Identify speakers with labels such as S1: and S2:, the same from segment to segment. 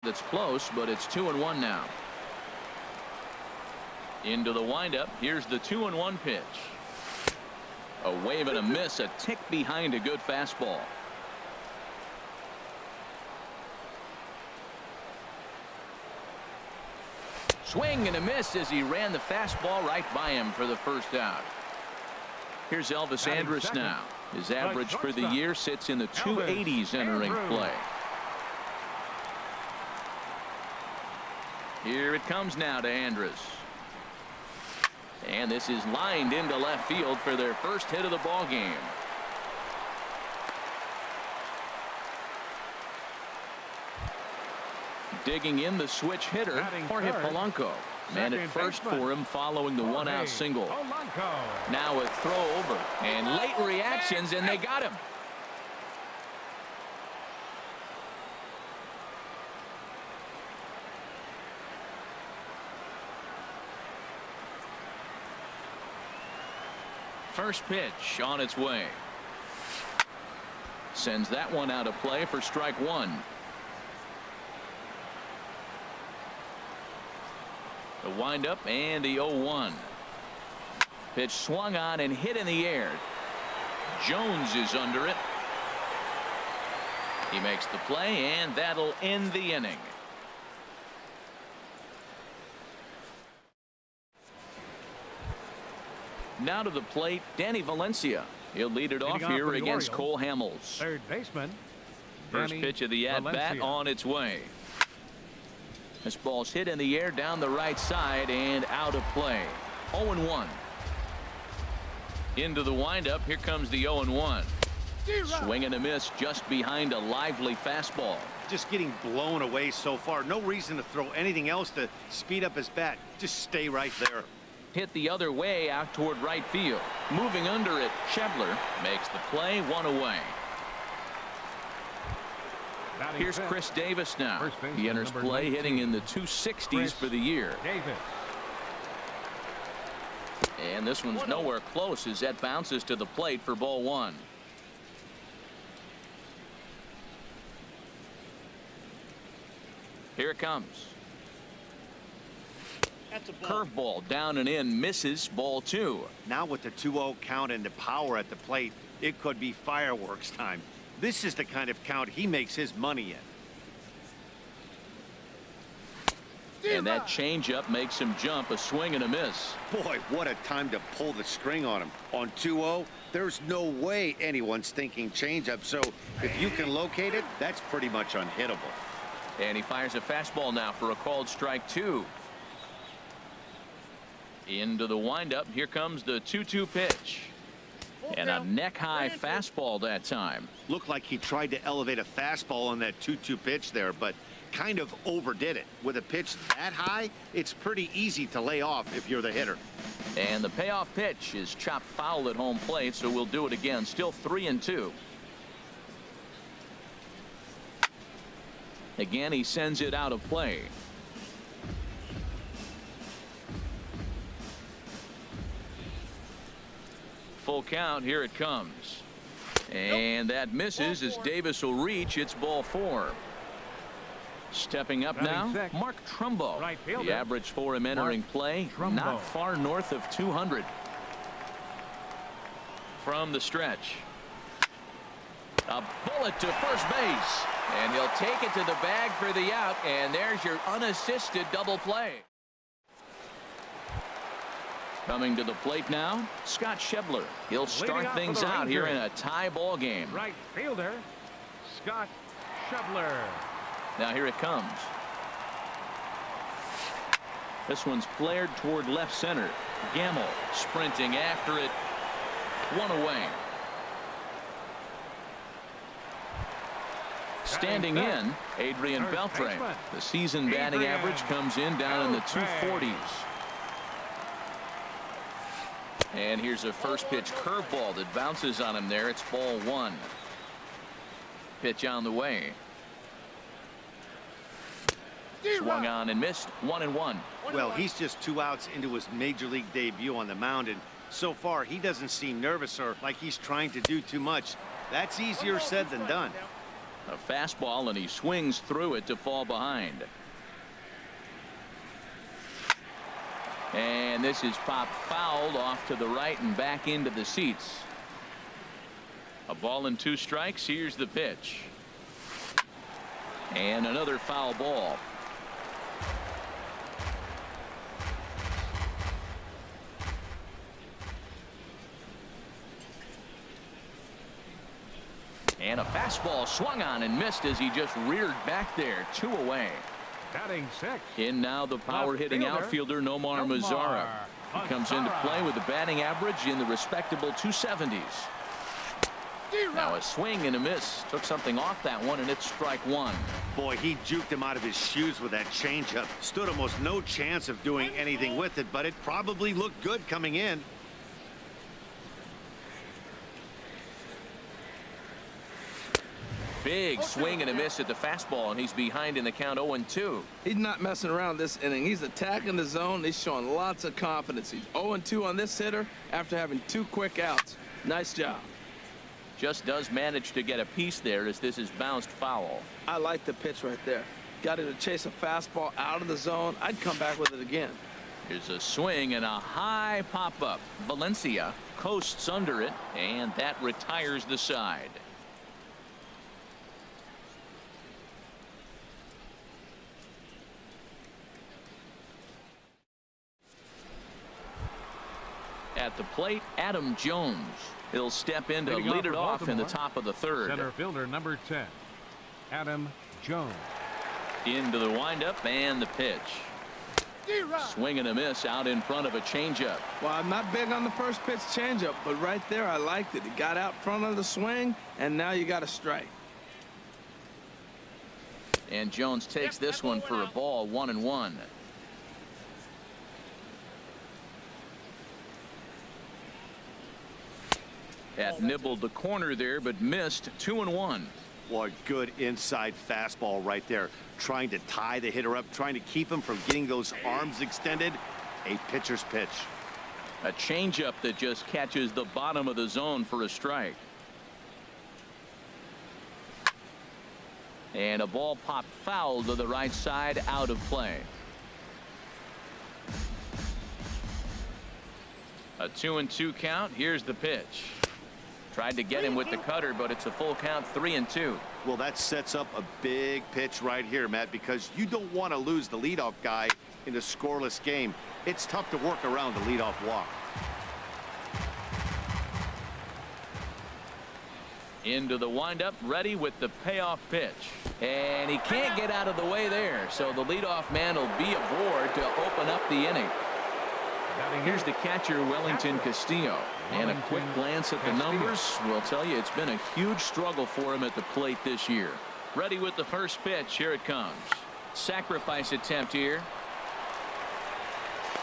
S1: That's close, but it's 2-1 now. Into the windup. Here's the 2-1 pitch. A wave and a miss, a tick behind a good fastball. Swing and a miss as he ran the fastball right by him for the first out. Here's Elvis Andrus now. His average for the year sits in the 280s entering play. Here it comes now to Andrus. And this is lined into left field for their first hit of the ball game. Digging in the switch hitter, Jorge Polanco. Man at first for him following the one-out single. Now a throw over and late reactions, and they got him. First pitch on its way. Sends that one out of play for strike one. The windup and the 0-1. Pitch swung on and hit in the air. Jones is under it. He makes the play, and that'll end the inning. Now to the plate, Danny Valencia. He'll lead it off here against Cole Hamels.
S2: Third baseman.
S1: First pitch of the at-bat on its way. This ball's hit in the air down the right side and out of play. 0-1. Into the windup. Here comes the 0-1. Swing and a miss just behind a lively fastball.
S3: Just getting blown away so far. No reason to throw anything else to speed up his bat. Just stay right there.
S1: Hit the other way out toward right field. Moving under it, Shebler makes the play, one away. Here's Chris Davis now. He enters play hitting in the 260s for the year. And this one's nowhere close as that bounces to the plate for ball one. Here it comes. Curveball down and in, misses, ball two.
S3: Now with the 2-0 count and the power at the plate, it could be fireworks time. This is the kind of count he makes his money in.
S1: And that changeup makes him jump, a swing and a miss.
S3: Boy, what a time to pull the string on him. On 2-0, there's no way anyone's thinking changeup, so if you can locate it, that's pretty much unhittable.
S1: And he fires a fastball now for a called strike two. Into the windup. Here comes the 2-2 pitch. And a neck-high fastball that time.
S3: Looked like he tried to elevate a fastball on that 2-2 pitch there, but kind of overdid it. With a pitch that high, it's pretty easy to lay off if you're the hitter.
S1: And the payoff pitch is chopped foul at home plate, so we'll do it again. Still 3-2. Again, he sends it out of play. Full count. Here it comes. And that misses as Davis will reach. It's ball four. Stepping up now, Mark Trumbo. The average for him entering play, not far north of 200. From the stretch. A bullet to first base. And he'll take it to the bag for the out. And there's your unassisted double play. Coming to the plate now, Scott Shebler. He'll start things out here in a tie ball game.
S2: Right fielder, Scott Shebler.
S1: Now here it comes. This one's flared toward left center. Gamble sprinting after it. One away. Standing in, Adrian Beltre. The season batting average comes in down in the 240s. And here's a first pitch curveball that bounces on him there. It's ball one. Pitch on the way. Swung on and missed. 1-1.
S3: Well, he's just 2 outs into his major league debut on the mound, and so far he doesn't seem nervous or like he's trying to do too much. That's easier said than done.
S1: A fastball, and he swings through it to fall behind. And this is popped fouled off to the right and back into the seats. A ball and 2 strikes. Here's the pitch. And another foul ball. And a fastball swung on and missed as he just reared back there. 2 away.
S2: Batting 6.
S1: In now the power-hitting outfielder Nomar Mazara. He comes into play with a batting average in the respectable 270s. Now a swing and a miss. Took something off that one, and it's strike 1.
S3: Boy, he juked him out of his shoes with that changeup. Stood almost no chance of doing anything with it, but it probably looked good coming in.
S1: Big swing and a miss at the fastball, and he's behind in the count 0-2.
S4: He's not messing around this inning. He's attacking the zone. He's showing lots of confidence. He's 0-2 on this hitter after having 2 quick outs. Nice job.
S1: Just does manage to get a piece there as this is bounced foul.
S4: I like the pitch right there. Got him to chase a fastball out of the zone. I'd come back with it again.
S1: Here's a swing and a high pop-up. Valencia coasts under it, and that retires the side. At the plate, Adam Jones. He'll step in to lead it off in the top of the 3rd.
S2: Center fielder number 10, Adam Jones.
S1: Into the windup and the pitch. Swing and a miss out in front of a changeup.
S4: Well, I'm not big on the first pitch changeup, but right there I liked it. It got out front of the swing, and now you got a strike.
S1: And Jones takes this one for a ball, 1-1. Had nibbled the corner there, but missed. 2-1.
S3: Boy, good inside fastball right there. Trying to tie the hitter up, trying to keep him from getting those arms extended. A pitcher's pitch.
S1: A changeup that just catches the bottom of the zone for a strike. And a ball popped foul to the right side, out of play. A 2-2 count. Here's the pitch. Tried to get him with the cutter, but it's a full count, 3-2.
S3: Well, that sets up a big pitch right here, Matt, because you don't want to lose the leadoff guy in a scoreless game. It's tough to work around the leadoff walk.
S1: Into the windup, ready with the payoff pitch. And he can't get out of the way there, so the leadoff man will be aboard to open up the inning. Here's the catcher, Wellington Castillo. And a quick glance at the numbers will tell you it's been a huge struggle for him at the plate this year. Ready with the first pitch. Here it comes. Sacrifice attempt here.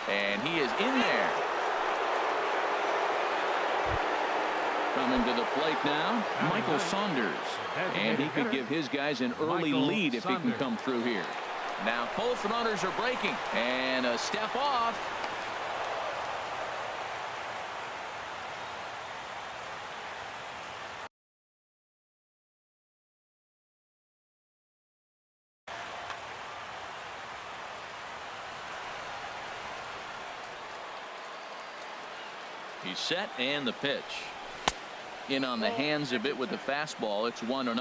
S1: And he is in there. Coming to the plate now, Michael Saunders. And he could give his guys an early lead if he can come through here. Now both runners are breaking. And a step off. He's set, and the pitch. In on the hands a bit with the fastball. It's 1-0.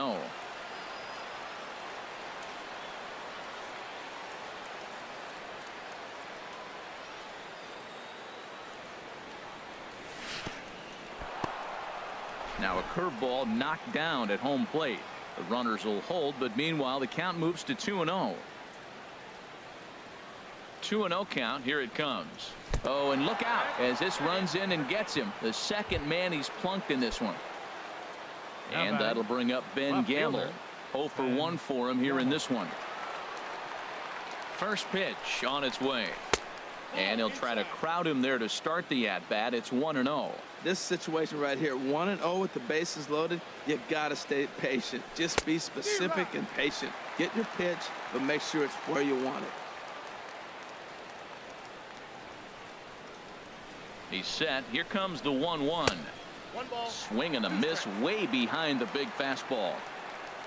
S1: Now a curveball knocked down at home plate. The runners will hold, but meanwhile the count moves to 2-0. 2-0 count. Here it comes. Oh, and look out as this runs in and gets him. The second man he's plunked in this one. And that'll bring up Ben Gamble. 0 for 1 for him here in this one. First pitch on its way. And he'll try to crowd him there to start the at-bat. It's 1-0.
S4: This situation right here, 1-0 with the bases loaded, you got to stay patient. Just be specific and patient. Get your pitch, but make sure it's where you want it.
S1: He's set. Here comes the 1-1. Swing and a miss way behind the big fastball.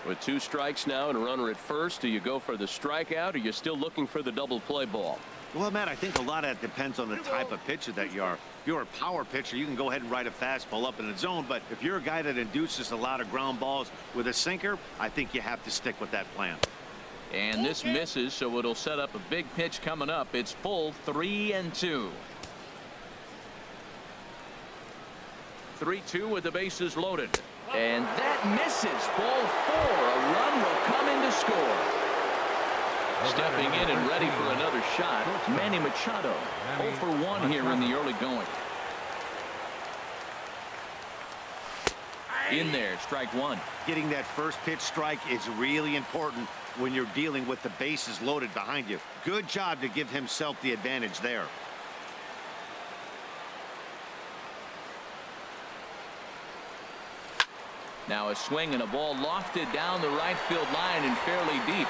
S5: With 2 strikes now and a runner at first, do you go for the strikeout, or are you still looking for the double play ball?
S3: Well, Matt, I think a lot of that depends on the type of pitcher that you are. If you're a power pitcher, you can go ahead and ride a fastball up in the zone. But if you're a guy that induces a lot of ground balls with a sinker, I think you have to stick with that plan.
S1: And this misses, so it'll set up a big pitch coming up. It's full 3-2. 3-2 with the bases loaded. And that misses. Ball 4. A run will come in to score. Stepping in and ready for another shot, Manny Machado. 0 for 1 here in the early going. In there, strike 1.
S3: Getting that first pitch strike is really important when you're dealing with the bases loaded behind you. Good job to give himself the advantage there.
S1: Now a swing and a ball lofted down the right field line and fairly deep.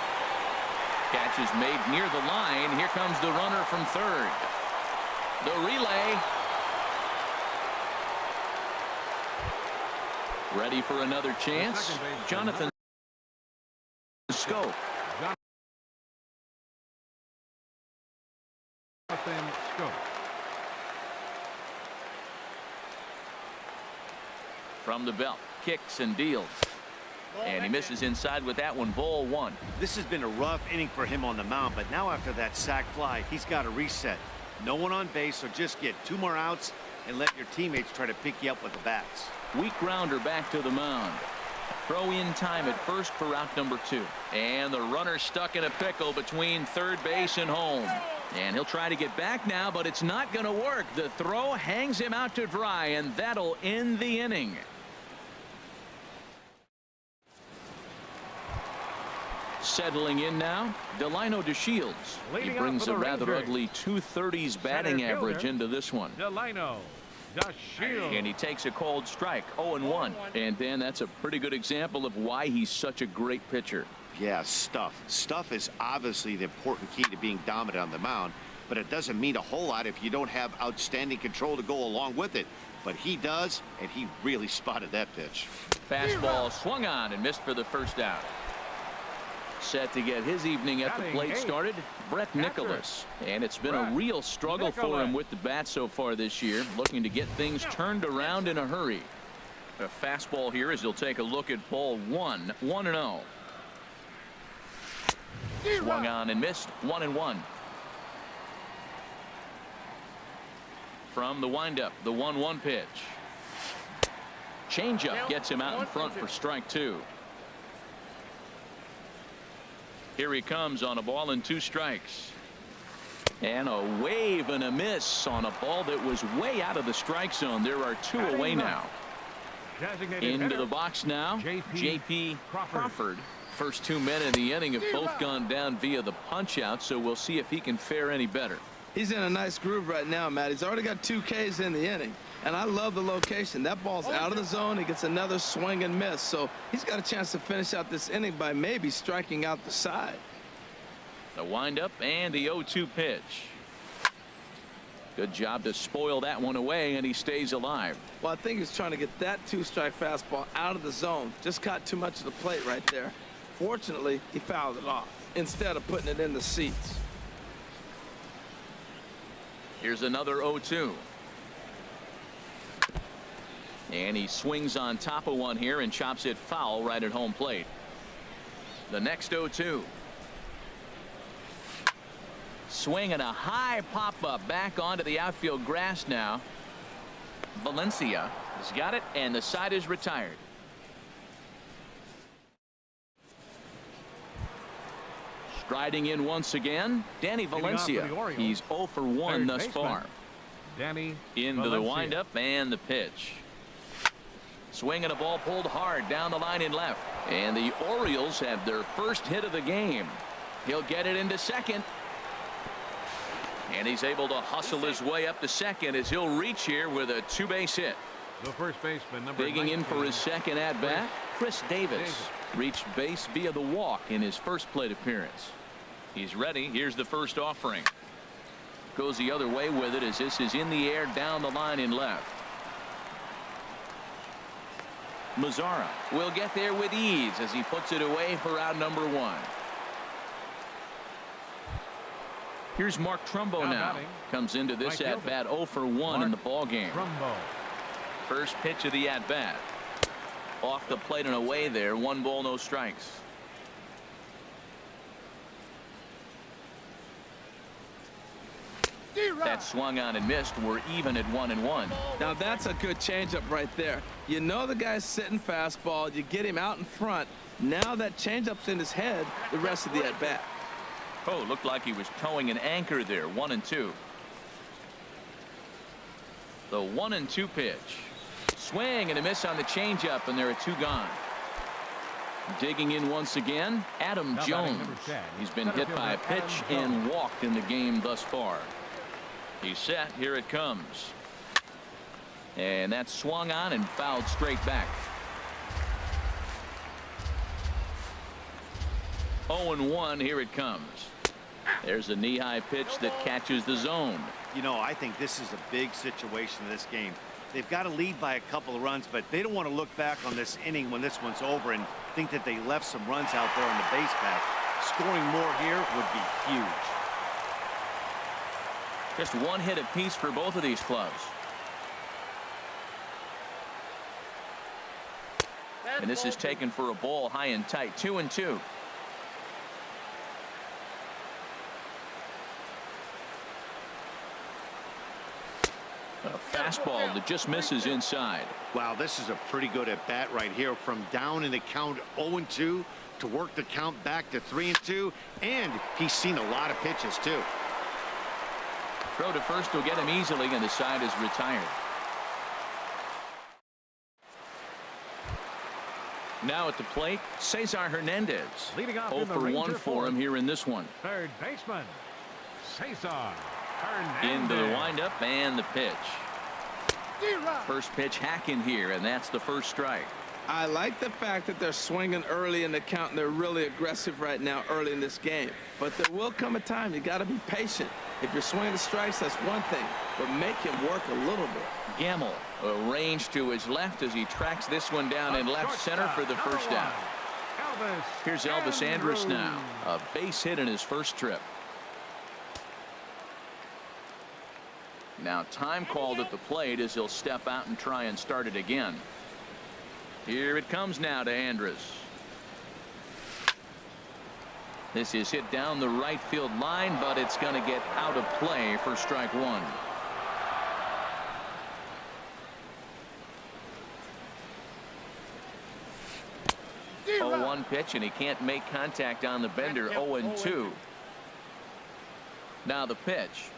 S1: Catch is made near the line. Here comes the runner from third. The relay. Ready for another chance. Jonathan Scope.
S2: Jonathan Scope.
S1: From the belt. Kicks and deals. And he misses inside with that one. Ball 1.
S3: This has been a rough inning for him on the mound, but now after that sac fly, he's got to reset. No one on base, so just get 2 more outs and let your teammates try to pick you up with the bats.
S1: Weak grounder back to the mound. Throw in time at first for out number 2. And the runner stuck in a pickle between third base and home. And he'll try to get back now, but it's not going to work. The throw hangs him out to dry, and that'll end the inning. Settling in now, Delino DeShields. He brings a rather ugly .230s batting average into this one.
S2: Delino DeShields.
S1: And he takes a cold strike, 0-1. And Dan, that's a pretty good example of why he's such a great pitcher.
S3: Yeah, stuff. Stuff is obviously the important key to being dominant on the mound, but it doesn't mean a whole lot if you don't have outstanding control to go along with it. But he does, and he really spotted that pitch.
S1: Fastball swung on and missed for the first out. Set to get his evening at the plate started, Brett Nicholas. And it's been a real struggle for him with the bat so far this year, looking to get things turned around in a hurry. A fastball here as he'll take a look at ball 1, 1-0. Swung on and missed, 1-1. From the windup, the 1-1 pitch. Changeup gets him out in front for strike 2. Here he comes on a ball and 2 strikes. And a wave and a miss on a ball that was way out of the strike zone. There are 2 away now. Into the box now, J.P. Crawford. First 2 men in the inning have both gone down via the punch out, so we'll see if he can fare any better.
S4: He's in a nice groove right now, Matt. He's already got 2 Ks in the inning. And I love the location. That ball's out of the zone. He gets another swing and miss. So he's got a chance to finish out this inning by maybe striking out the side.
S1: The windup and the 0-2 pitch. Good job to spoil that one away, and he stays alive.
S4: Well, I think he's trying to get that 2-strike fastball out of the zone. Just caught too much of the plate right there. Fortunately, he fouled it off instead of putting it in the seats.
S1: Here's another 0-2. And he swings on top of one here and chops it foul right at home plate. The next 0-2. Swing and a high pop-up back onto the outfield grass now. Valencia has got it, and the side is retired. Striding in once again, Danny Valencia. He's 0 for 1 thus far.
S2: Danny
S1: Into
S2: Valencia.
S1: the windup and the pitch. Swing and a ball pulled hard down the line in left. And the Orioles have their first hit of the game. He'll get it into second. And he's able to hustle his way up to second as he'll reach here with a 2-base hit.
S2: The first baseman, number
S1: Digging
S2: 19.
S1: in for his second at-bat, Chris Davis. Reached base via the walk in his first plate appearance. He's ready. Here's the first offering. Goes the other way with it as this is in the air down the line in left. Mazzara will get there with ease as he puts it away for out number 1. Here's Mark Trumbo now. Comes into this at-bat 0 for 1 in the ball game. First pitch of the at-bat. Off the plate and away there. 1 ball, no strikes. That swung on and missed. We're even at 1-1.
S4: Now that's a good changeup right there. You know the guy's sitting fastball. You get him out in front. Now that changeup's in his head the rest of the at-bat.
S1: Oh, looked like he was towing an anchor there. 1-2. The 1-2 pitch. Swing and a miss on the changeup, and there are 2 gone. Digging in once again, Adam Jones. He's been hit by a pitch and walked in the game thus far. He's set. Here it comes. And that swung on and fouled straight back. 0-1. Here it comes. There's a knee-high pitch that catches the zone.
S3: You know, I think this is a big situation in this game. They've got to lead by a couple of runs, but they don't want to look back on this inning when this one's over and think that they left some runs out there on the base path. Scoring more here would be huge.
S1: Just 1 hit apiece for both of these clubs. And this is taken for a ball high and tight. 2-2. A fastball that just misses inside.
S3: Wow, this is a pretty good at bat right here. From down in the count 0-2 to work the count back to 3-2, and he's seen a lot of pitches too.
S1: Throw to first will get him easily, and the side is retired. Now at the plate, Cesar Hernandez.
S2: Leading off
S1: 0 for 1 for him here in this one.
S2: Third baseman, Cesar Hernandez.
S1: Into the windup and the pitch. First pitch hacking here, and that's the first strike.
S4: I like the fact that they're swinging early in the count, and they're really aggressive right now early in this game. But there will come a time you got to be patient. If you're swinging the strikes, that's one thing, but make him work a little bit.
S1: Gamble arranged to his left as he tracks this one down in left center for the first down. Here's Elvis Andrus now. A base hit in his first trip. Now time called at the plate as he'll step out and try and start it again. Here it comes now to Andrus. This is hit down the right field line, but it's going to get out of play for strike 1. The 0-1 pitch, and he can't make contact on the bender. 0-2. Now the pitch.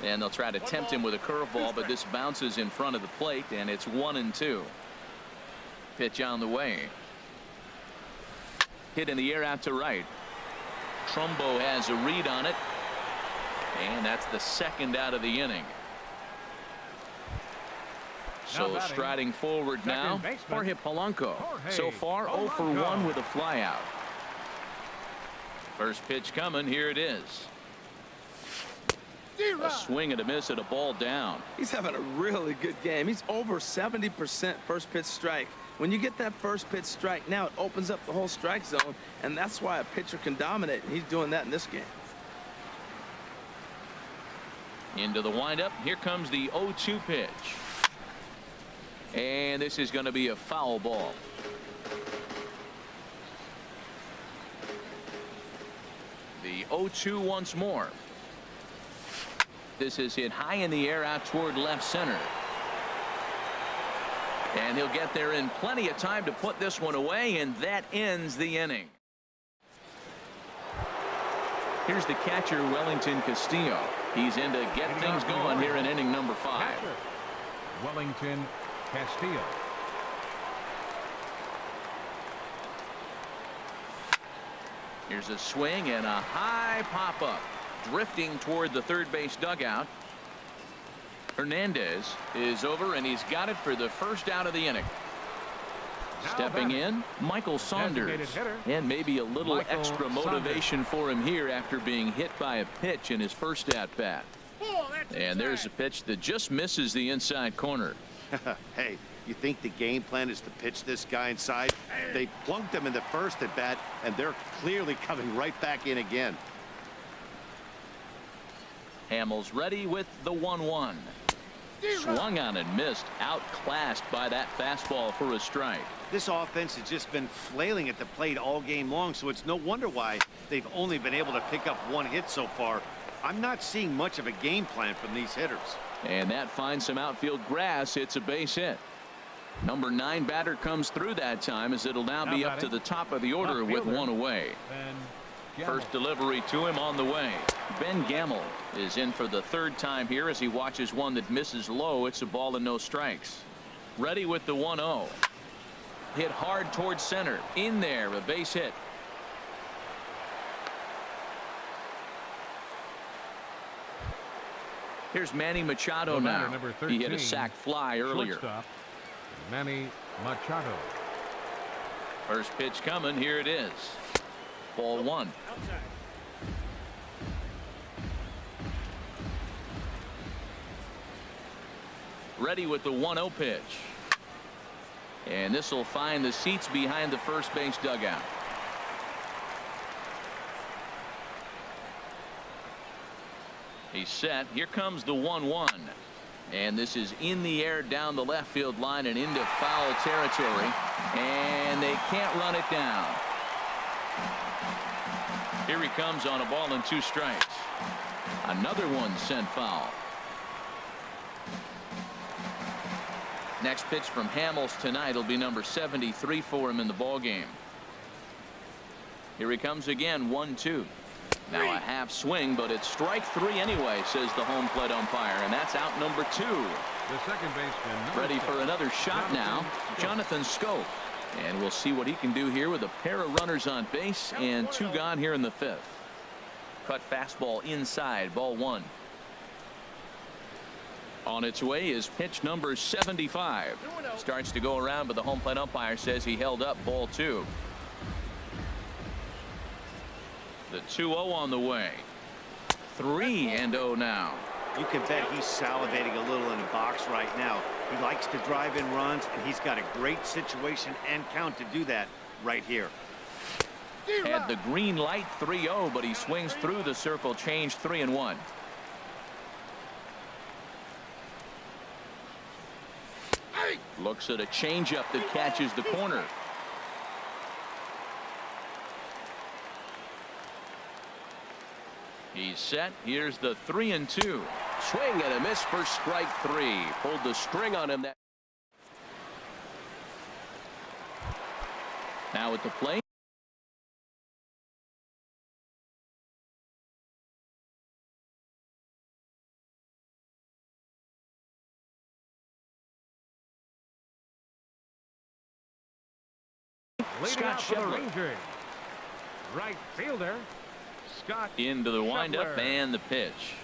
S1: And they'll try to tempt him with a curveball, but this bounces in front of the plate, and it's 1-2. Pitch on the way. Hit in the air out to right. Trumbo has a read on it, and that's the second out of the inning. So striding forward now, Jorge Polanco. So far 0 for 1 with a flyout. First pitch coming. Here it is. A swing and a miss at a ball down.
S4: He's having a really good game. He's over 70% first pitch strike. When you get that first pitch strike, now it opens up the whole strike zone, and that's why a pitcher can dominate. He's doing that in this game.
S1: Into the windup. Here comes the 0-2 pitch. And this is going to be a foul ball. The 0-2 once more. This is hit high in the air out toward left center. And he'll get there in plenty of time to put this one away, and that ends the inning. Here's the catcher, Wellington Castillo. He's in to get things going here in inning number 5.
S2: Wellington Castillo.
S1: Here's a swing and a high pop-up. Drifting toward the third base dugout. Hernandez is over, and he's got it for the first out of the inning. Stepping in, Michael Saunders. And maybe a little extra motivation for him here after being hit by a pitch in his first at-bat. And there's a pitch that just misses the inside corner.
S3: Hey, You think the game plan is to pitch this guy inside? They plunked him in the first at bat, and they're clearly coming right back in again.
S1: Hamels ready with the 1-1. Swung on and missed. Outclassed by that fastball for a strike.
S3: This offense has just been flailing at the plate all game long, so it's no wonder why they've only been able to pick up one hit so far. I'm not seeing much of a game plan from these hitters.
S1: And that finds some outfield grass. It's a base hit. Number 9 batter comes through that time, as it'll now be up to the top of the order with one away. First delivery to him on the way. Ben Gamel is in for the 3rd time here as he watches one that misses low. It's a ball and no strikes. Ready with the 1-0. Hit hard towards center. In there, a base hit. Here's Manny Machado now. He hit a sac fly earlier.
S2: Shortstop, Manny Machado.
S1: First pitch coming. Here it is. Ball 1. Ready with the 1-0 pitch. And this will find the seats behind the first base dugout. He's set. Here comes the 1-1. And this is in the air down the left field line and into foul territory. And they can't run it down. Here he comes on a ball and 2 strikes. Another one sent foul. Next pitch from Hamels tonight will be number 73 for him in the ball game. Here he comes again. 1-2. Now a half swing, but it's strike 3 anyway, says the home plate umpire, and that's out number 2.
S2: The second baseman.
S1: Ready for another shot now, Jonathan Schoop. And we'll see what he can do here with a pair of runners on base and 2 gone here in the 5th. Cut fastball inside, ball 1. On its way is pitch number 75. Starts to go around, but the home plate umpire says he held up, ball 2. The 2-0 on the way. 3-0 now.
S3: You can bet he's salivating a little in the box right now. He likes to drive in runs, and he's got a great situation and count to do that right here.
S1: Had the green light. 3-0, but he swings through the circle change. 3-1. Looks at a changeup that catches the corner. He's set. Here's the 3-2.
S5: Swing and a miss for strike 3. Pulled the string on him.
S1: Now at the plate. Scott Schebler.
S2: Right fielder Scott
S1: into the windup
S2: Schebler.
S1: and the pitch.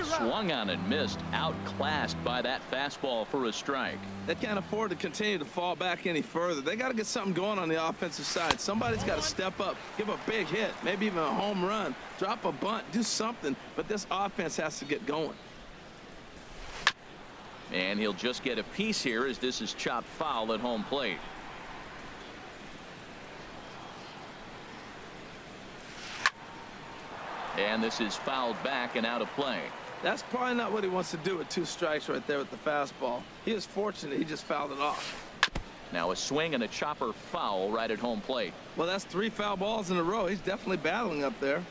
S1: Swung on and missed. Outclassed by that fastball for a strike.
S4: They can't afford to continue to fall back any further. They got to get something going on the offensive side. Somebody's got to step up, give a big hit, maybe even a home run, drop a bunt, do something. But this offense has to get going.
S1: And he'll just get a piece here as this is chopped foul at home plate. And this is fouled back and out of play.
S4: That's probably not what he wants to do with 2 strikes right there with the fastball. He is fortunate he just fouled it off.
S1: Now a swing and a chopper foul right at home plate.
S4: Well, that's 3 foul balls in a row. He's definitely battling up there.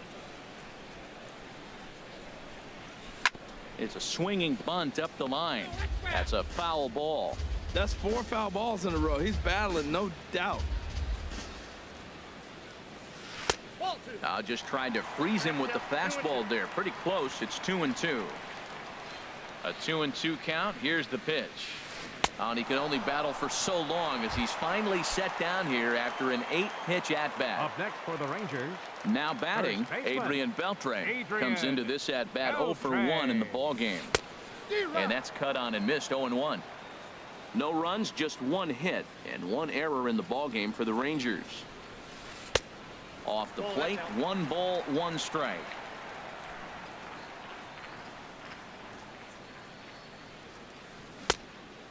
S1: It's a swinging bunt up the line. That's a foul ball.
S4: That's 4 foul balls in a row. He's battling, no doubt.
S1: Just tried to freeze him with the fastball there. Pretty close. It's 2-2. A 2-2 count. Here's the pitch. And he can only battle for so long as he's finally set down here after an 8-pitch at-bat.
S2: Up next for the Rangers.
S1: Now batting, Adrian Beltre comes into this at-bat 0 for 1 in the ball game. And that's cut on and missed. 0-1. No runs, just 1 hit and 1 error in the ball game for the Rangers. Off the plate, 1 ball, 1 strike.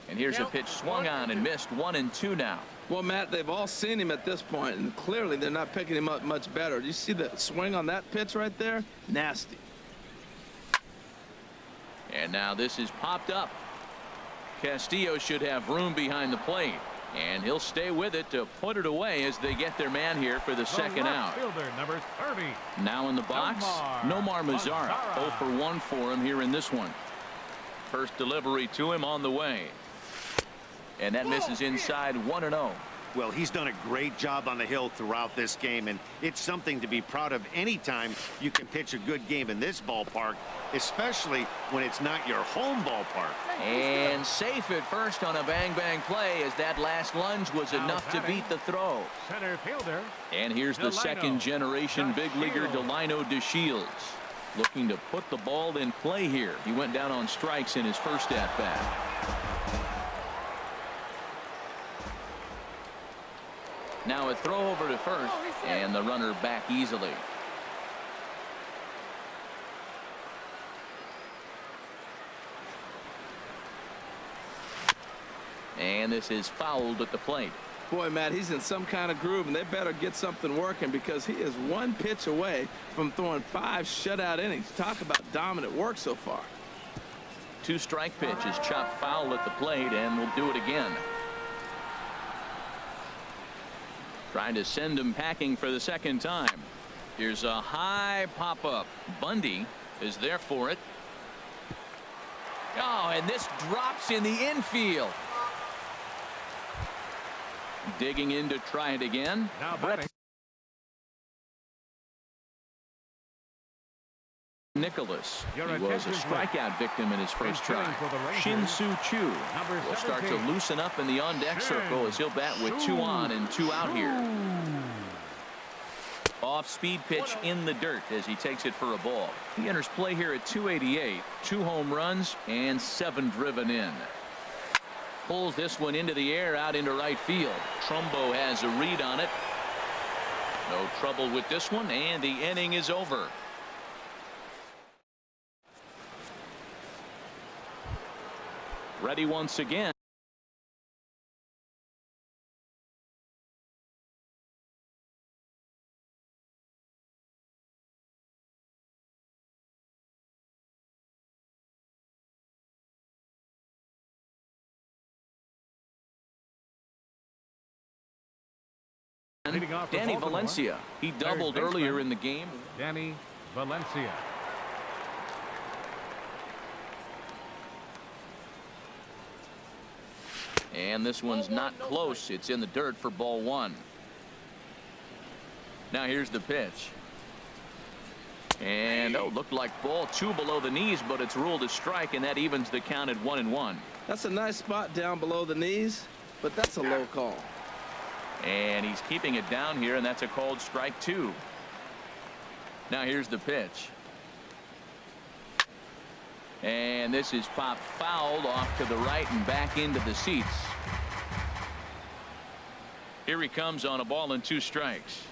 S1: And And here's a pitch swung on and missed. 1-2 now.
S4: Well, Matt, they've all seen him at this point, and clearly they're not picking him up much better. Do you see the swing on that pitch right there? Nasty.
S1: And now this is popped up. Castillo should have room behind the plate, and he'll stay with it to put it away as they get their man here for the second out.
S2: Fielder, number 30.
S1: Now in the box, Nomar Mazara. 0 for 1 for him here in this one. First delivery to him on the way. And that misses inside. 1-0.
S3: Well, he's done a great job on the hill throughout this game, and it's something to be proud of anytime you can pitch a good game in this ballpark, especially when it's not your home ballpark.
S1: And safe at first on a bang-bang play, as that last lunge was enough to beat the throw.
S2: Center fielder.
S1: And here's the second-generation big leaguer Delino DeShields, looking to put the ball in play here. He went down on strikes in his first at-bat. Now a throw over to first, and the runner back easily. And this is fouled at the plate.
S4: Boy, Matt, he's in some kind of groove, and they better get something working, because he is one pitch away from throwing 5 shutout innings. Talk about dominant work so far.
S1: 2-strike pitch is chopped foul at the plate, and we'll do it again. Trying to send him packing for the second time. Here's a high pop-up. Bundy is there for it. Oh, and this drops in the infield. Digging in to try it again.
S2: Now batting.
S1: Nicholas.
S2: Your
S1: He was a strikeout victim in his first try. Shin-Soo Choo will start to loosen up in the on-deck circle as he'll bat with 2 on and 2 out here. Off-speed pitch in the dirt as he takes it for a ball. He enters play here at 288, 2 home runs and 7 driven in. Pulls this one into the air out into right field. Trumbo has a read on it. No trouble with this one, and the inning is over. Ready once again. Danny Valencia. He doubled earlier in the game.
S2: Danny Valencia.
S1: And this one's not close. It's in the dirt for ball 1. Now here's the pitch. And looked like ball 2 below the knees, but it's ruled a strike, and that evens the count at 1-1.
S4: That's a nice spot down below the knees, but that's a low call.
S1: And he's keeping it down here, and that's a called strike 2. Now here's the pitch. And this is popped fouled off to the right and back into the seats. Here he comes on a ball and 2 strikes.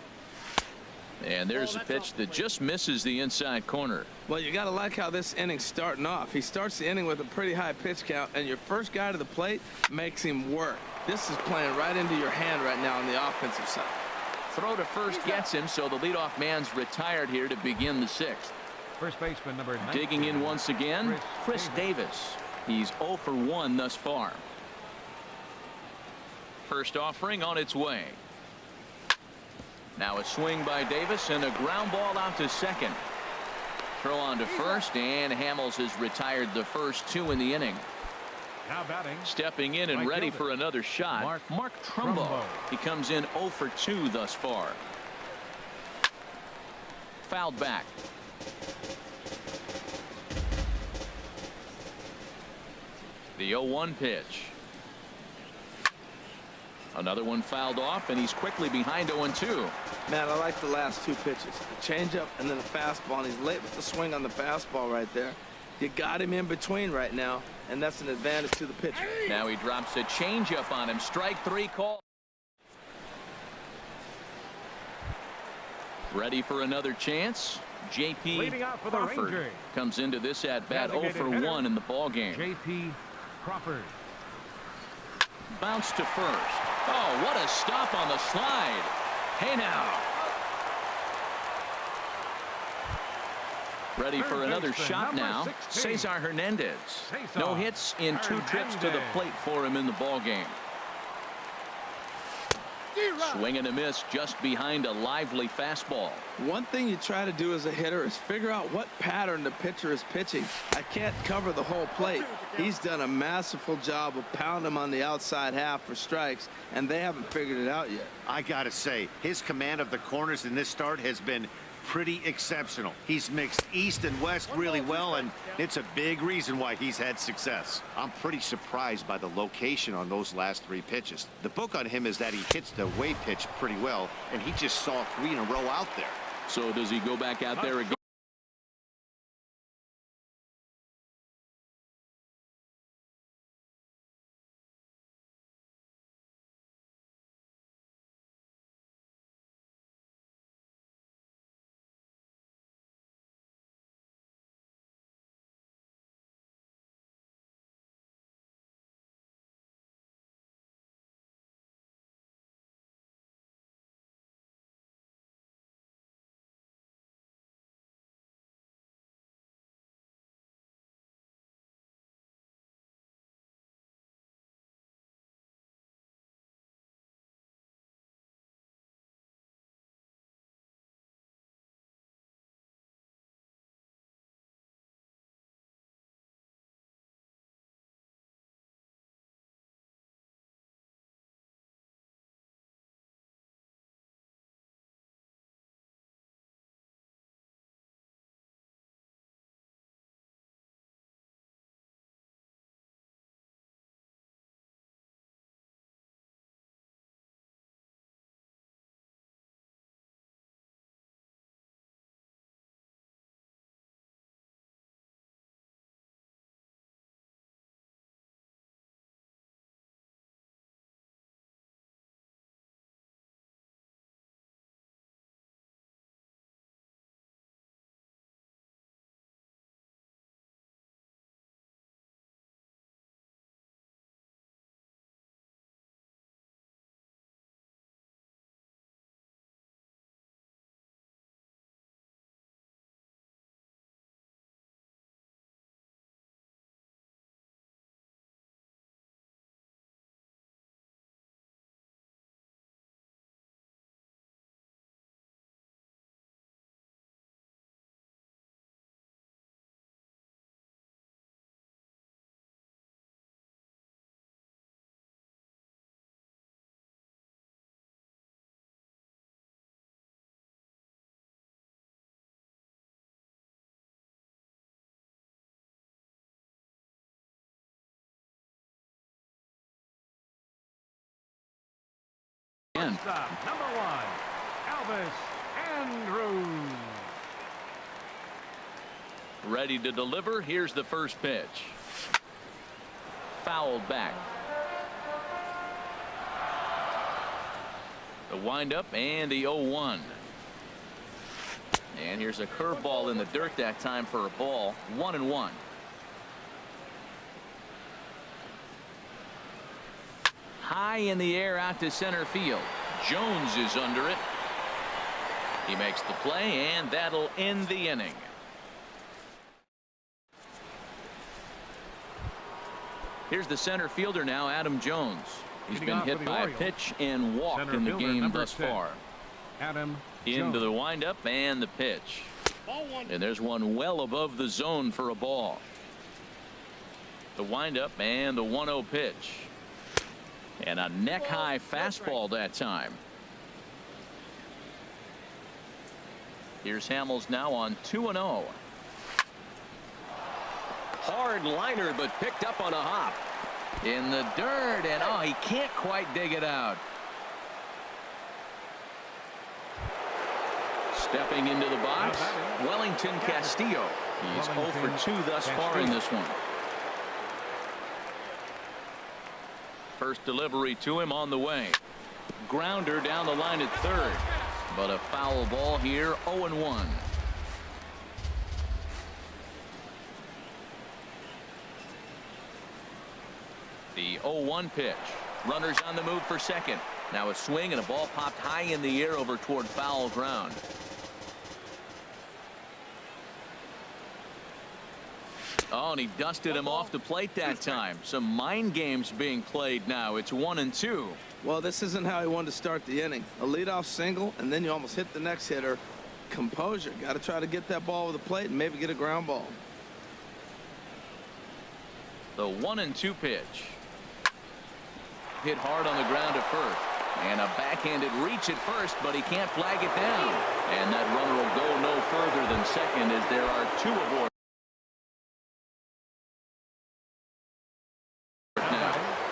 S1: And there's a pitch that just misses the inside corner.
S4: Well, you got to like how this inning's starting off. He starts the inning with a pretty high pitch count, and your first guy to the plate makes him work. This is playing right into your hand right now on the offensive side.
S1: Throw to first gets him, so the leadoff man's retired here to begin the 6th.
S2: First baseman number 19.
S1: Digging in once again, Chris Davis. He's 0 for 1 thus far. First offering on its way. Now a swing by Davis and a ground ball out to second. Throw on to first, and Hamels has retired the first 2 in the inning.
S2: Now batting.
S1: Stepping in and ready for another shot, Mark Trumbo. He comes in 0 for 2 thus far. Fouled back. The 0-1 pitch. Another one fouled off, and he's quickly behind 0-2.
S4: Man, I like the last 2 pitches. The changeup and then the fastball, and he's late with the swing on the fastball right there. You got him in between right now, and that's an advantage to the pitcher.
S1: Now he drops a changeup on him. Strike 3 call. Ready for another chance. J.P. Crawford comes into this at bat 0 for 1 in the ball game.
S2: J.P. Crawford.
S1: bounce to first. Oh, what a stop on the slide. Hey now. Ready for another shot now. Cesar Hernandez. No hits in 2 trips to the plate for him in the ball game. Swing and a miss just behind a lively fastball.
S4: One thing you try to do as a hitter is figure out what pattern the pitcher is pitching. I can't cover the whole plate. He's done a masterful job of pounding him on the outside half for strikes, and they haven't figured it out yet.
S3: I gotta say, his command of the corners in this start has been pretty exceptional. He's mixed east and west really well, and it's a big reason why he's had success. I'm pretty surprised by the location on those last 3 pitches. The book on him is that he hits the way pitch pretty well, and he just saw 3 in a row out there.
S1: So does he go back out there again?
S2: Stop. Number 1, Elvis Andrus.
S1: Ready to deliver. Here's the first pitch. Fouled back. The windup and the 0-1. And here's a curveball in the dirt that time for a ball. 1-1. High in the air out to center field. Jones is under it. He makes the play, and that'll end the inning. Here's the center fielder now, Adam Jones. He's been hit by a pitch and walked in the game thus far.
S2: Adam
S1: Into
S2: Jones.
S1: the windup and the pitch. And there's one well above the zone for a ball. The windup and the 1-0 pitch. And a neck-high fastball that time. Here's Hamels now on 2-0.
S5: Hard liner, but picked up on a hop.
S1: In the dirt, and oh, he can't quite dig it out. Stepping into the box, Wellington Castillo. He's 0 for 2 thus far in this one. First delivery to him on the way. Grounder down the line at third. But a foul ball here, 0-1. The 0-1 pitch. Runners on the move for second. Now a swing and a ball popped high in the air over toward foul ground. Oh, and he dusted him off the plate that time. Some mind games being played now. It's 1-2.
S4: Well, this isn't how he wanted to start the inning. A leadoff single, and then you almost hit the next hitter. Composure. Got to try to get that ball over the plate and maybe get a ground ball.
S1: The 1-2 pitch. Hit hard on the ground at first. And a backhanded reach at first, but he can't flag it down. And that runner will go no further than second as there are two aboard.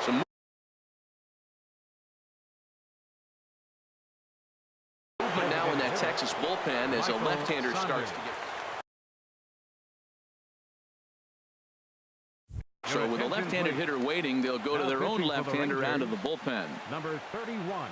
S1: Some movement now in that Texas bullpen as a left-hander starts to get. So with a left-handed hitter waiting, they'll go to their own left-hander out of the bullpen.
S2: Number 31.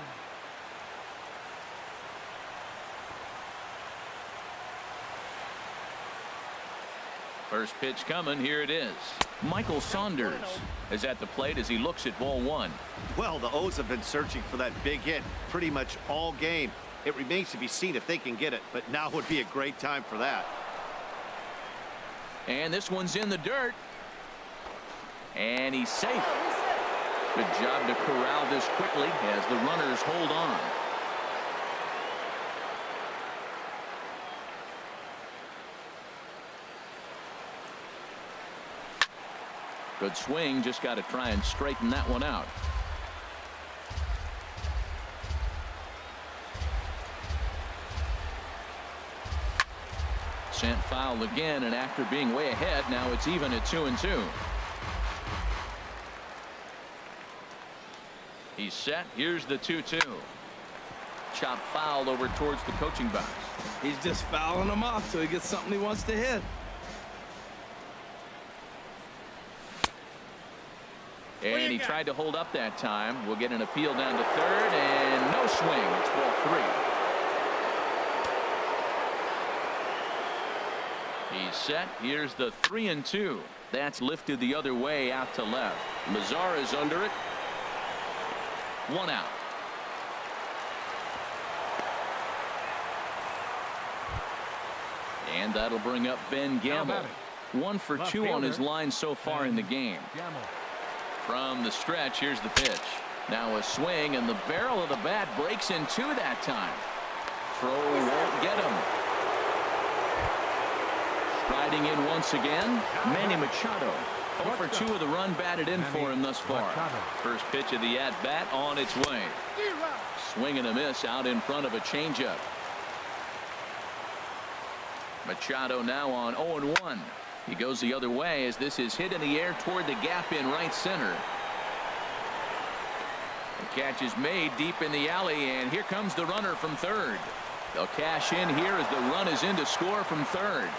S1: First pitch coming. Here it is. Michael Saunders is at the plate as he looks at ball one.
S3: Well, the O's have been searching for that big hit pretty much all game. It remains to be seen if they can get it, but now would be a great time for that.
S1: And this one's in the dirt. And he's safe. Good job to corral this quickly as the runners hold on. Good swing. Just got to try and straighten that one out. Sent foul again, and after being way ahead, now it's even at 2-2. He's set. Here's the 2-2. Chop foul over towards the coaching box.
S4: He's just fouling him off till he gets something he wants to hit.
S1: And he tried to hold up that time. We'll get an appeal down to third, and no swing. It's ball three. He's set. Here's the 3-2. That's lifted the other way out to left. Mazara's under it. One out. And that'll bring up Ben Gamble. 1 for 2 on his line so far in the game. From the stretch, here's the pitch. Now a swing, and the barrel of the bat breaks in two that time. Throw won't get him. Striding in once again, Manny Machado. 0 for 2 of the run batted in for him thus far. First pitch of the at-bat on its way. Swing and a miss out in front of a changeup. Machado now on 0-1. He goes the other way as this is hit in the air toward the gap in right center. The catch is made deep in the alley, and here comes the runner from third. They'll cash in here as the run is in to score from third.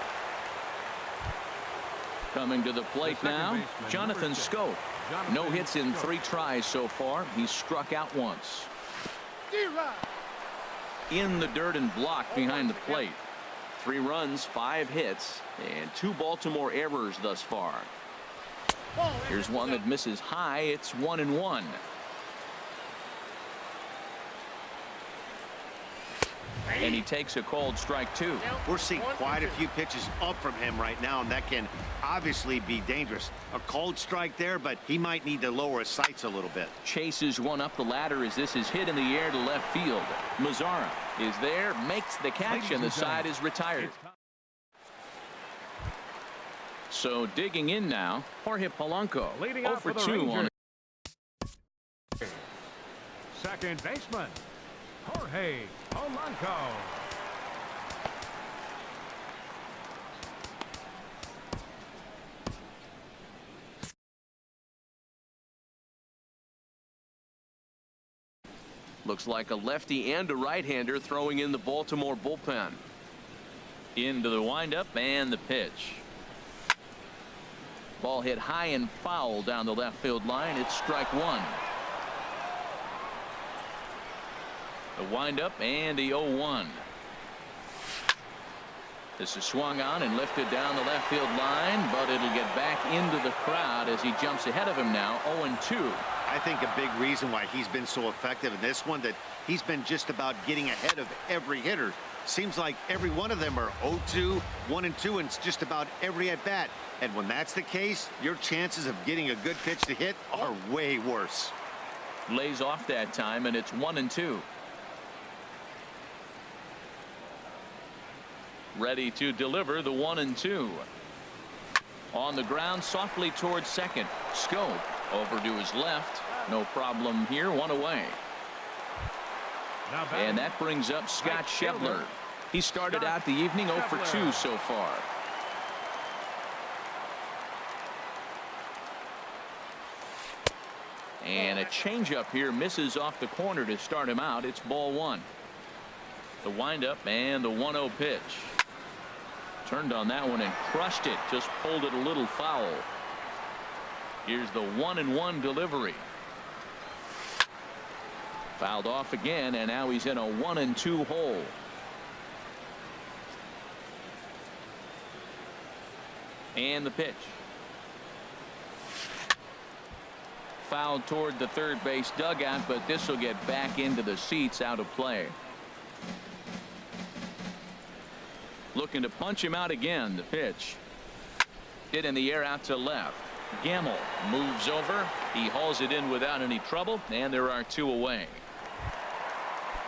S1: Coming to the plate now, Jonathan Scope. No hits in 3 tries so far. He's struck out once. In the dirt and blocked behind the plate. 3 runs, 5 hits, and 2 Baltimore errors thus far. Here's one that misses high. It's 1-1. And he takes a called strike 2.
S3: We're seeing quite a few pitches up from him right now, and that can obviously be dangerous. A called strike there, but he might need to lower his sights a little bit.
S1: Chases one up the ladder as this is hit in the air to left field. Mazara is there, makes the catch, and the side is retired. So digging in now, Jorge Polanco. 0 for 2 on.
S2: Second baseman, Jorge Polanco.
S1: Looks like a lefty and a right-hander throwing in the Baltimore bullpen. Into the windup and the pitch. Ball hit high and foul down the left field line. It's strike 1. The windup and the 0-1. This is swung on and lifted down the left field line, but it'll get back into the crowd as he jumps ahead of him now. 0-2.
S3: I think a big reason why he's been so effective in this one, that he's been just about getting ahead of every hitter. Seems like every one of them are 0-2, 1-2, and it's just about every at bat. And when that's the case, your chances of getting a good pitch to hit are way worse.
S1: Lays off that time, and it's 1-2. Ready to deliver the 1-2. On the ground, softly towards second. Scope over to his left. No problem here. One away. And that brings up Scott Schebler. He started out the evening 0 for 2 so far. And a changeup here misses off the corner to start him out. It's ball 1. The windup and the 1-0 pitch. Turned on that one and crushed it. Just pulled it a little foul. Here's the 1-1 delivery. Fouled off again, and now he's in a 1-2 hole. And the pitch. Fouled toward the third base dugout, but this will get back into the seats, out of play. Looking to punch him out again. The pitch. Hit in the air out to left. Gamble moves over. He hauls it in without any trouble, and there are 2 away.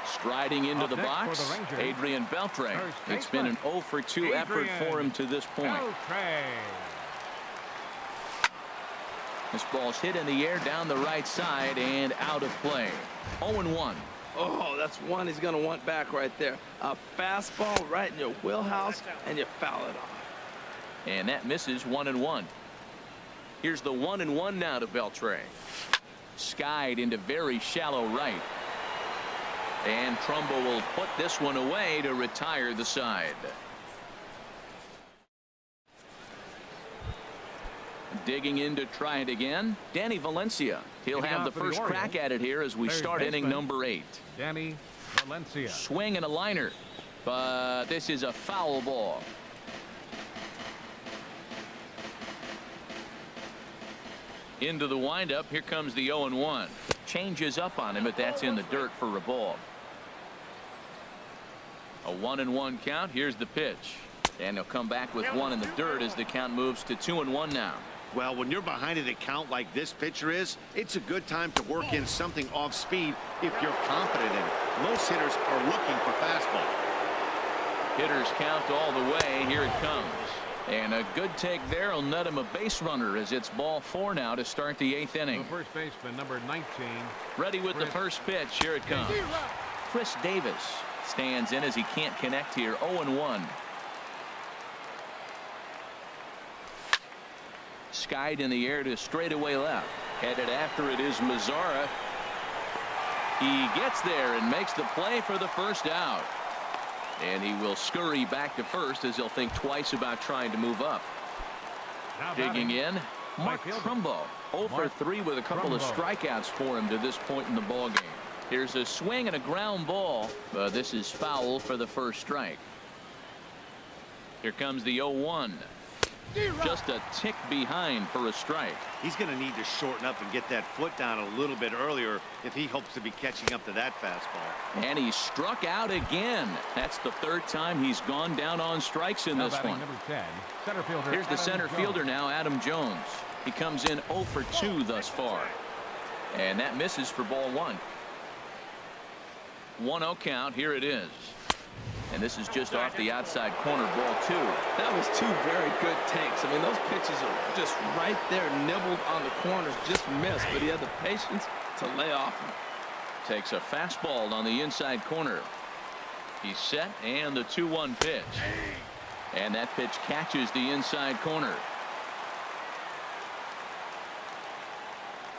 S1: Striding into the box, Adrian Beltre. It's been an 0 for 2 effort for him to this point. This ball's hit in the air down the right side and out of play. 0-1.
S4: Oh, that's one he's going to want back right there. A fastball right in your wheelhouse, and you foul it off.
S1: And that misses. 1-1. Here's the 1-1 now to Beltre. Skied into very shallow right. And Trumbo will put this one away to retire the side. Digging in to try it again, Danny Valencia. He'll have the first crack at it here as we start inning number 8.
S2: Danny Valencia.
S1: Swing and a liner, but this is a foul ball. Into the windup. Here comes the 0-1. Changes up on him, but that's in the dirt for a ball. A 1-1 count. Here's the pitch, and he'll come back with 1 in the dirt as the count moves to 2-1 now.
S3: Well, when you're behind an account like this pitcher is, it's a good time to work in something off speed if you're confident in it. Most hitters are looking for fastball.
S1: Hitters count all the way. Here it comes. And a good take there will net him a base runner as it's ball 4 now to start the 8th inning.
S2: The first baseman, number 19.
S1: Ready with the first pitch. Here it comes. Chris Davis stands in as he can't connect here. 0-1. Skied in the air to straightaway left. Headed after it is Mazzara. He gets there and makes the play for the first out. And he will scurry back to first as he'll think twice about trying to move up. Digging in, Mark Trumbo. 0 for 3 with a couple of strikeouts for him to this point in the ball game. Here's a swing and a ground ball, but this is foul for the first strike. Here comes the 0-1. Just a tick behind for a strike.
S3: He's going to need to shorten up and get that foot down a little bit earlier if he hopes to be catching up to that fastball.
S1: And he struck out again. That's the 3rd time he's gone down on strikes in this one.
S2: Number 10, center fielder
S1: Here's the center fielder now, Adam Jones. He comes in 0 for 2 thus far. And that misses for ball 1. 1-0 count. Here it is. And this is just off the outside corner, ball 2.
S4: That was 2 very good takes. I mean, those pitches are just right there, nibbled on the corners, just missed, but he had the patience to lay off him.
S1: Takes a fastball on the inside corner. He's set, and the 2-1 pitch. And that pitch catches the inside corner.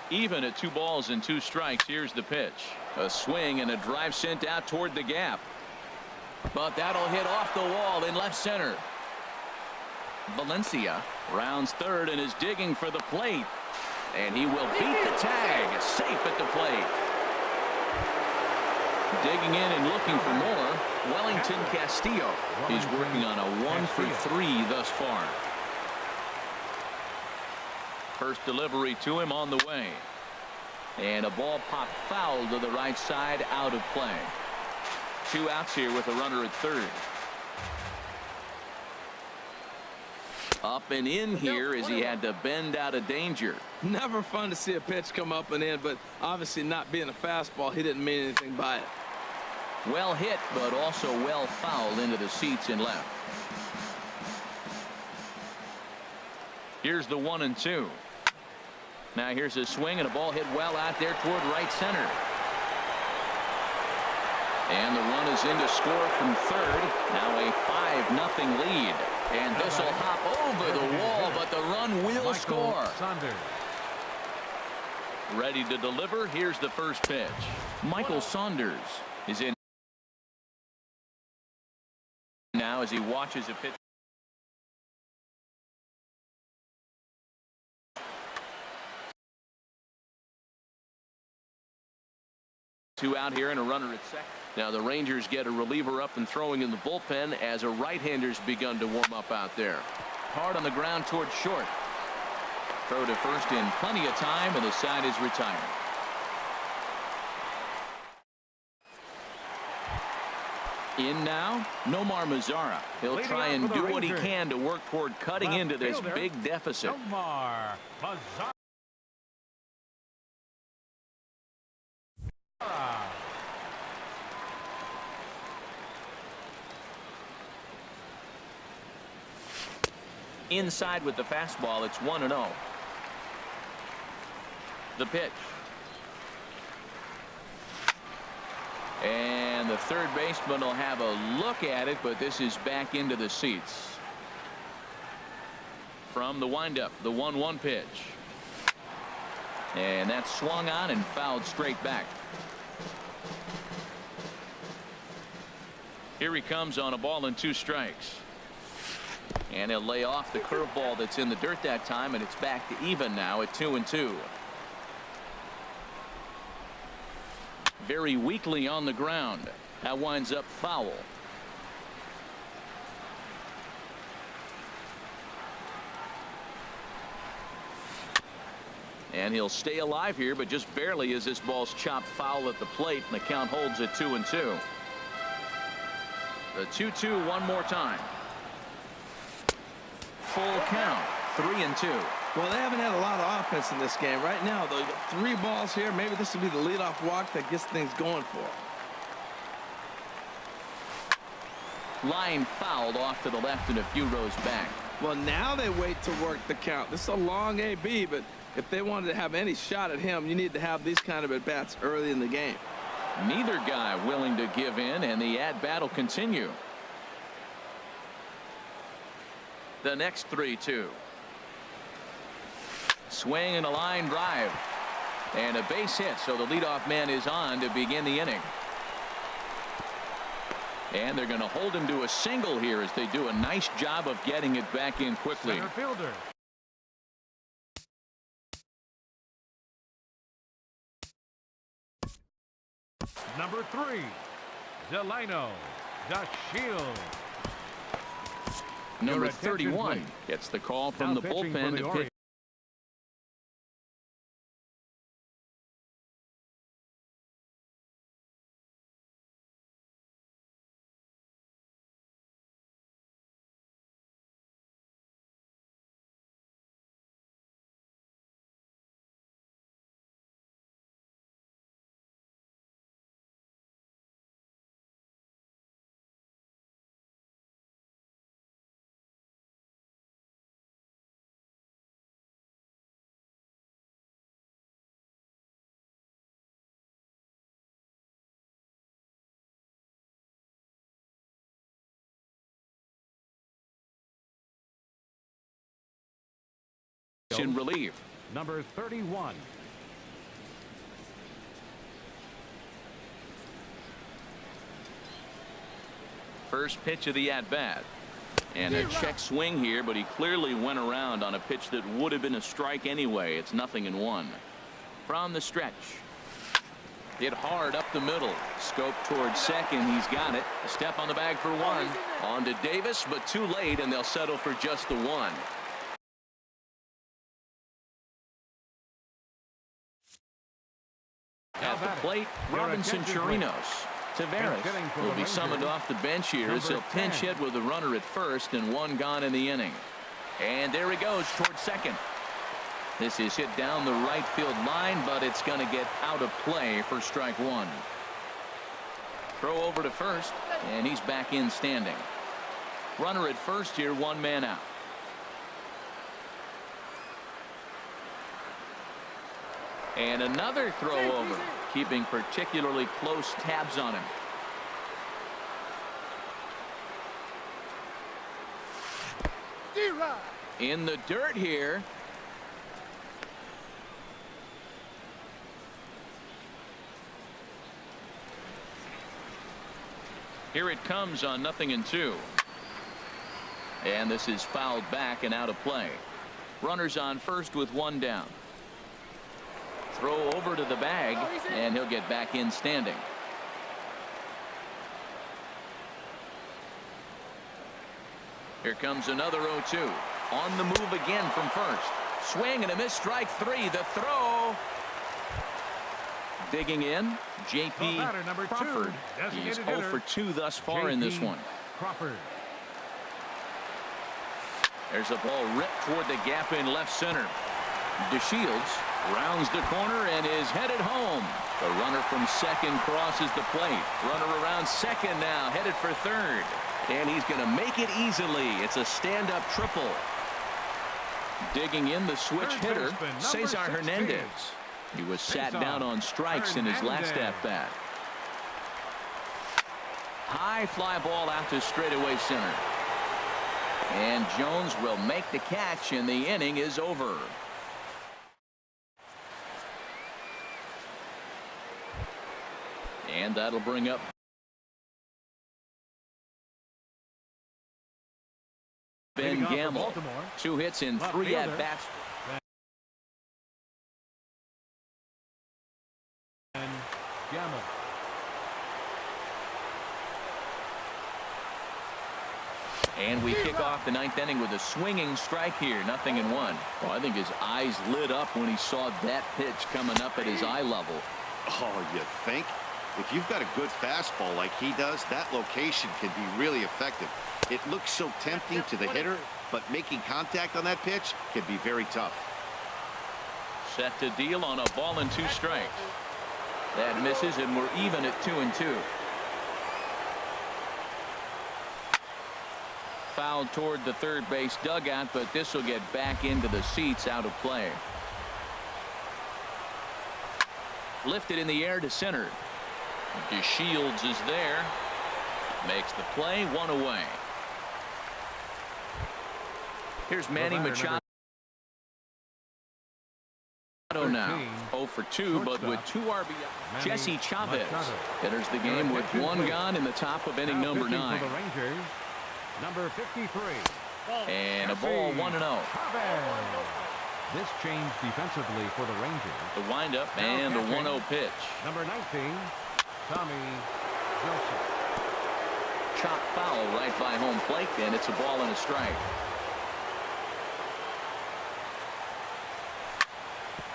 S1: Even at 2 balls and 2 strikes. Here's the pitch. A swing and a drive sent out toward the gap. But that'll hit off the wall in left center. Valencia rounds third and is digging for the plate. And he will beat the tag. Safe at the plate. Digging in and looking for more. Wellington Castillo. He's working on a 1 for 3 thus far. First delivery to him on the way. And a ball popped foul to the right side, out of play. 2 outs here with a runner at third. Up and in here as he had to bend out of danger.
S4: Never fun to see a pitch come up and in, but obviously not being a fastball, he didn't mean anything by it.
S1: Well hit, but also well fouled into the seats and left. Here's the 1-2. Now here's a swing and a ball hit well out there toward right center. And the run is in to score from third. Now a 5-0 lead. And this will hop over the wall, but the run will score. Ready to deliver. Here's the first pitch. Michael Saunders is in now as he watches a pitch. Two out here and a runner at second. Now the Rangers get a reliever up and throwing in the bullpen as a right-hander's begun to warm up out there. Hard on the ground towards short. Throw to first in plenty of time, and the side is retired. In now, Nomar Mazara. He'll try and do what he can to work toward cutting into this big deficit.
S2: Nomar Mazara.
S1: Inside with the fastball, it's 1-0. The pitch. And the third baseman will have a look at it, but this is back into the seats. From the windup, the 1-1 pitch. And that's swung on and fouled straight back. Here he comes on a ball and 2 strikes. And he'll lay off the curveball that's in the dirt that time, and it's back to even now at 2-2. Very weakly on the ground. That winds up foul. And he'll stay alive here, but just barely as this ball's chopped foul at the plate, and the count holds at 2-2. The 2-2 one more time. Full count, 3-2.
S4: Well, they haven't had a lot of offense in this game. Right now, though, you got 3 balls here. Maybe this will be the leadoff walk that gets things going for them.
S1: Line fouled off to the left and a few rows back.
S4: Well, now they wait to work the count. This is a long AB, but if they wanted to have any shot at him, you need to have these kind of at-bats early in the game.
S1: Neither guy willing to give in, and the at-bat will continue. The next 3-2. Swing and a line drive. And a base hit, so the leadoff man is on to begin the inning. And they're going to hold him to a single here as they do a nice job of getting it back in quickly.
S2: Center fielder. Number 3, Delino Da Shield.
S1: Number 31 gets the call from the bullpen to pitch. In relief.
S2: Number 31.
S1: First pitch of the at-bat. And a check swing here, but he clearly went around on a pitch that would have been a strike anyway. It's 0-1. From the stretch. Hit hard up the middle. Scope towards second. He's got it. A step on the bag for 1. On to Davis, but too late, and they'll settle for just the 1. At the plate, Robinson Chirinos. Tavares will be summoned off the bench here as he'll pinch hit with a runner at first and one gone in the inning. And there he goes towards second. This is hit down the right field line, but it's going to get out of play for strike one. Throw over to first, and he's back in standing. Runner at first here, one man out. And another throw over, keeping particularly close tabs on him. In the dirt here. Here it comes on 0-2. And this is fouled back and out of play. Runners on first with one down. Throw over to the bag, and he'll get back in standing. Here comes another 0-2. On the move again from first. Swing and a miss, strike three. The throw. Digging in, J.P. Crawford. He's 0 for 2 thus far in this one.
S2: Crawford.
S1: There's a ball ripped toward the gap in left center. DeShields rounds the corner and is headed home. The runner from second crosses the plate. Runner around second now, headed for third. And he's going to make it easily. It's a stand-up triple. Digging in the switch hitter, Cesar Hernandez. He was sat down on strikes in his last at-bat. High fly ball out to straightaway center. And Jones will make the catch, and the inning is over. And that'll bring up Ben Gamble. 2 hits in 3 at-bats. And we kick off the 9th inning with a swinging strike here. 0-1. Well, I think his eyes lit up when he saw that pitch coming up at his eye level.
S3: Oh, you think? If you've got a good fastball like he does, that location can be really effective. It looks so tempting to the hitter, but making contact on that pitch can be very tough.
S1: Set to deal on a ball and 2 strikes. That misses, and we're even at 2-2. Fouled toward the third base dugout, but this will get back into the seats, out of play. Lifted in the air to center. DeShields is there. Makes the play, 1 away. Here's Manny Machado now. 0 for 2, but with 2 RBI. Jesse Chavez enters the game with 1 gone in the top of inning number 9.
S2: Number 53.
S1: And a ball, 1-0.
S2: This change defensively for the Rangers.
S1: The windup and a 1-0 pitch.
S2: Number 19, Tommy Joseph.
S1: Chop foul right by home plate, and it's a ball and a strike.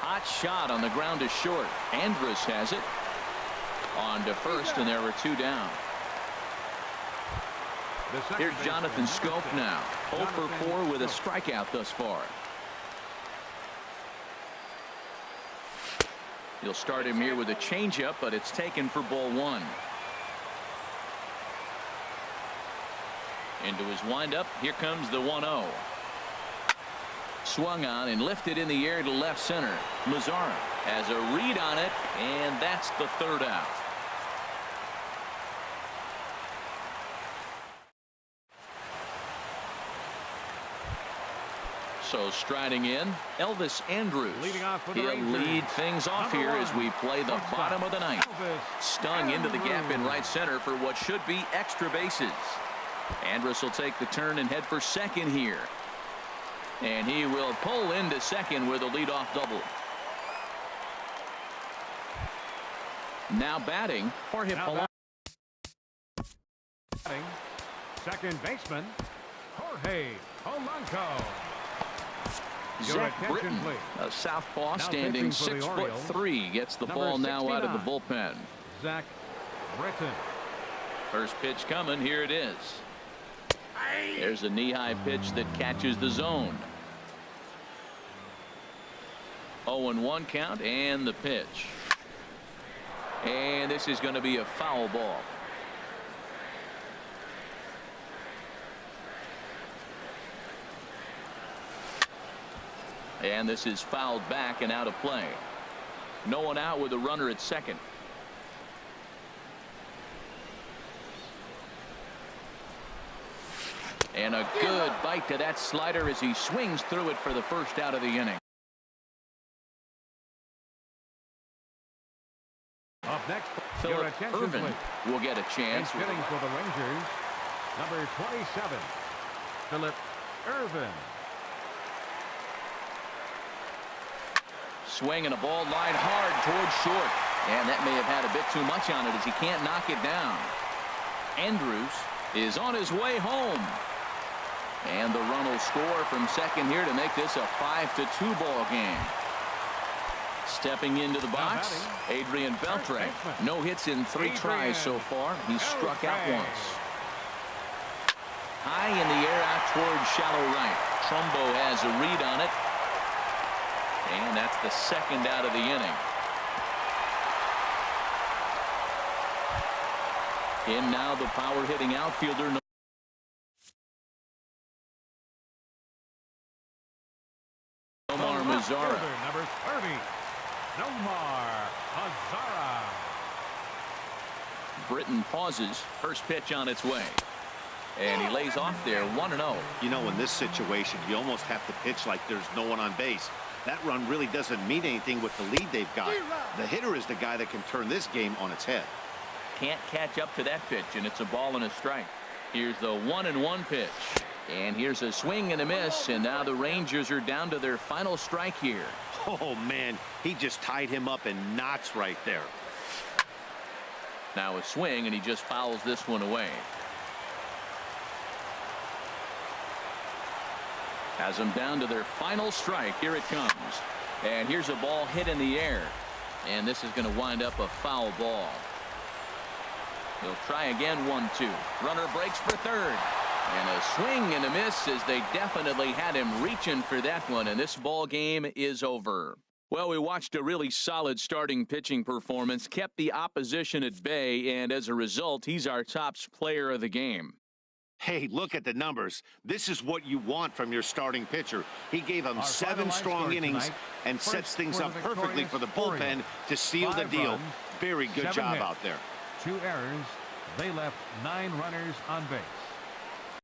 S1: Hot shot on the ground is short. Andrus has it. On to first, and there were 2 down. Here's Jonathan Scope now. 0 for 4 with a strikeout thus far. You'll start him here with a changeup, but it's taken for ball 1. Into his windup. Here comes the 1-0. Swung on and lifted in the air to left center. Mazara has a read on it, and that's the 3rd out. So striding in, Elvis Andrus. He'll lead things off here as we play the bottom of the 9th. Stung into the gap in right center for what should be extra bases. Andrus will take the turn and head for second here. And he will pull into second with a leadoff double. Now batting, Jorge Polanco.
S2: Second baseman, Jorge Polanco. Your
S1: Zach Britton,
S2: please.
S1: a southpaw
S2: Now
S1: standing
S2: pitching for the Orioles,
S1: 6'3", gets the
S2: number
S1: ball now out of the
S2: 69.
S1: bullpen.
S2: Zach Britton.
S1: First pitch coming. Here it is. There's a knee-high pitch that catches the zone. 0-1 count and the pitch. And this is going to be a foul ball. And this is fouled back and out of play. No one out with a runner at second. And a good bite to that slider as he swings through it for the first out of the inning.
S2: Up next, your
S1: Philip
S2: attention,
S1: Irvin
S2: please.
S1: will get a chance.
S2: And hitting for the Rangers, number 27, Philip Irvin.
S1: Swing and a ball line hard towards short. And that may have had a bit too much on it as he can't knock it down. Andrews is on his way home. And the run will score from second here to make this a 5-2 ball game. Stepping into the box, Adrian Beltre. No hits in 3 tries so far. He's struck out once. High in the air out towards shallow right. Trumbo has a read on it. And that's the second out of the inning. In now the power hitting outfielder. Nomar Mazara.
S2: Number 30, Nomar Mazara.
S1: Britton pauses. First pitch on its way. And he lays off there 1-0.
S3: You know, in this situation, you almost have to pitch like there's no one on base. That run really doesn't mean anything with the lead they've got. The hitter is the guy that can turn this game on its head.
S1: Can't catch up to that pitch, and it's a ball and a strike. Here's the 1-1 pitch. And here's a swing and a miss, and now the Rangers are down to their final strike here.
S3: Oh, man, he just tied him up in knots right there.
S1: Now a swing, and he just fouls this one away. Has them down to their final strike. Here it comes. And here's a ball hit in the air. And this is going to wind up a foul ball. He'll try again. 1-2. Runner breaks for third. And a swing and a miss as they definitely had him reaching for that one. And this ball game is over. Well, we watched a really solid starting pitching performance, kept the opposition at bay, and as a result, he's our top player of the game.
S3: Hey, look at the numbers. This is what you want from your starting pitcher. He gave them 7 strong innings and sets things up perfectly for the bullpen to seal the deal.
S2: Runs,
S3: Very good job out there.
S2: 2 errors. They left 9 runners on base.